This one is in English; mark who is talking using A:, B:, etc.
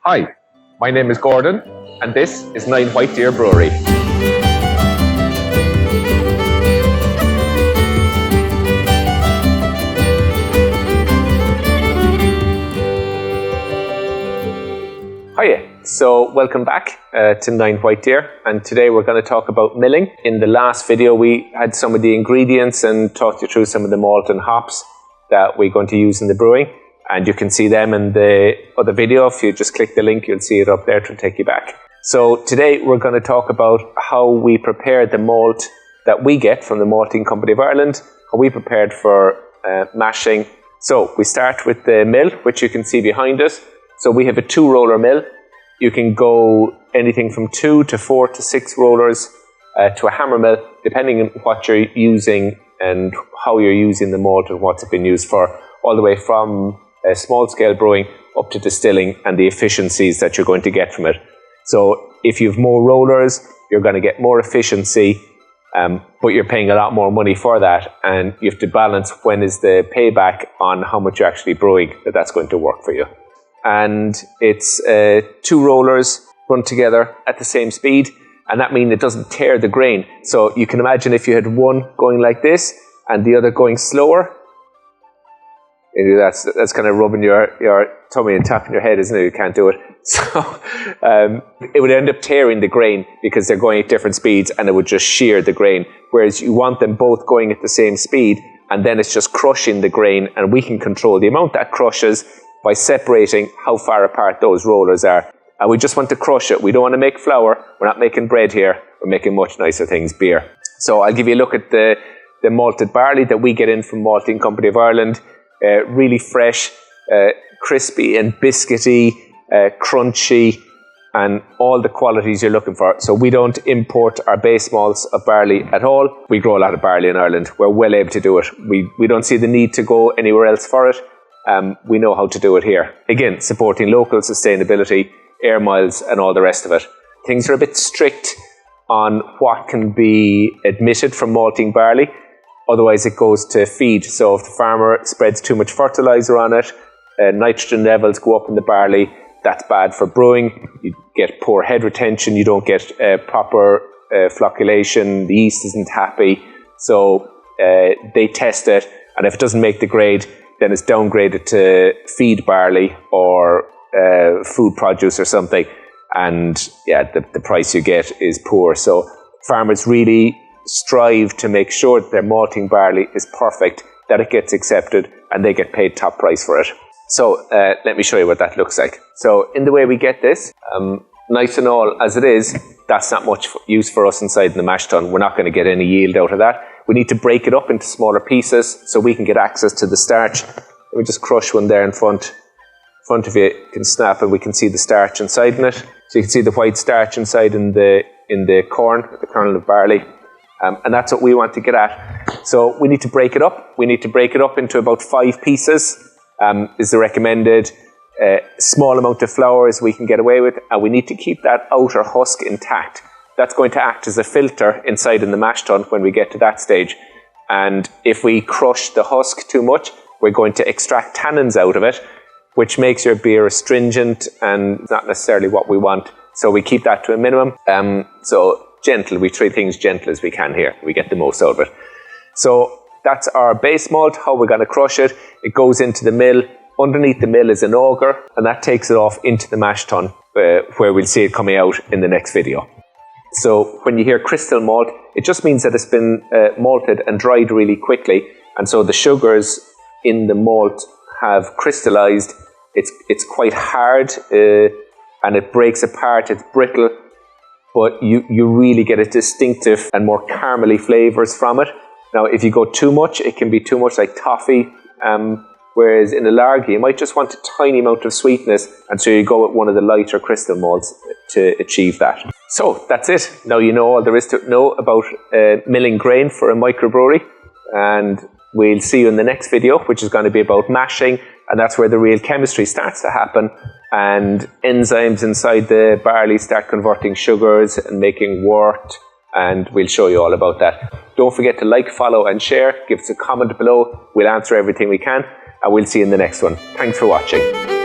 A: Hi, my name is Gordon, and this is 9 White Deer Brewery. Hiya, so welcome back to 9 White Deer, and today we're going to talk about milling. In the last video we had some of the ingredients and talked you through some of the malt and hops that we're going to use in the brewing, and you can see them in the other video. If you just click the link, you'll see it up there to take you back. So today we're going to talk about how we prepare the malt that we get from the Malting Company of Ireland, how we prepared for mashing. So we start with the mill, which you can see behind us. So we have a 2-roller mill. You can go anything from 2 to 4 to 6 rollers to a hammer mill, depending on what you're using and how you're using the malt and what's it been used for, all the way from small-scale brewing up to distilling and the efficiencies that you're going to get from it. So if you have more rollers, you're going to get more efficiency, but you're paying a lot more money for that, and you have to balance when is the payback on how much you're actually brewing, that's going to work for you. And it's 2 rollers run together at the same speed, and that means it doesn't tear the grain. So you can imagine if you had one going like this and the other going slower, that's kind of rubbing your tummy and tapping your head, isn't it? You can't do it. So it would end up tearing the grain because they're going at different speeds, and it would just shear the grain. Whereas you want them both going at the same speed, and then it's just crushing the grain, and we can control the amount that crushes by separating how far apart those rollers are. And we just want to crush it. We don't want to make flour. We're not making bread here. We're making much nicer things, beer. So I'll give you a look at the malted barley that we get in from Malting Company of Ireland. Really fresh, crispy and biscuity, crunchy, and all the qualities you're looking for. So we don't import our base malts of barley at all. We grow a lot of barley in Ireland. We're well able to do it. We don't see the need to go anywhere else for it. We know how to do it here. Again, supporting local sustainability, air miles, and all the rest of it. Things are a bit strict on what can be admitted from malting barley. Otherwise, it goes to feed. So if the farmer spreads too much fertilizer on it, nitrogen levels go up in the barley. That's bad for brewing. You get poor head retention. You don't get proper flocculation. The yeast isn't happy. So they test it, and if it doesn't make the grade, then it's downgraded to feed barley or food produce or something. And yeah, the price you get is poor. So farmers really strive to make sure that their malting barley is perfect, that it gets accepted, and they get paid top price for it. So let me show you what that looks like. So in the way we get this, nice and all as it is, that's not much use for us inside in the mash tun. We're not going to get any yield out of that. We need to break it up into smaller pieces so we can get access to the starch. Let me just crush one there in front of you. You can snap and we can see the starch inside in it. So you can see the white starch inside in the corn, the kernel of barley. And that's what we want to get at. So we need to break it up. We need to break it up into about 5 pieces, is the recommended small amount of flour as we can get away with. And we need to keep that outer husk intact. That's going to act as a filter inside in the mash tun when we get to that stage. And if we crush the husk too much, we're going to extract tannins out of it, which makes your beer astringent and not necessarily what we want. So we keep that to a minimum. So gentle, we treat things gentle as we can here. We get the most out of it. So that's our base malt, how we're going to crush it. It goes into the mill. Underneath the mill is an auger, and that takes it off into the mash tun, where we'll see it coming out in the next video. So when you hear crystal malt, it just means that it's been malted and dried really quickly. And so the sugars in the malt have crystallized. It's quite hard and it breaks apart. It's brittle, but you really get a distinctive and more caramely flavors from it. Now, if you go too much, it can be too much like toffee. Whereas in a lager, you might just want a tiny amount of sweetness, and so you go with one of the lighter crystal malts to achieve that. So that's it. Now you know all there is to know about milling grain for a microbrewery, and we'll see you in the next video, which is going to be about mashing, and that's where the real chemistry starts to happen, and enzymes inside the barley start converting sugars and making wort, and we'll show you all about that. Don't forget to like, follow, and share. Give us a comment below. We'll answer everything we can. and we'll see you in the next one. Thanks for watching.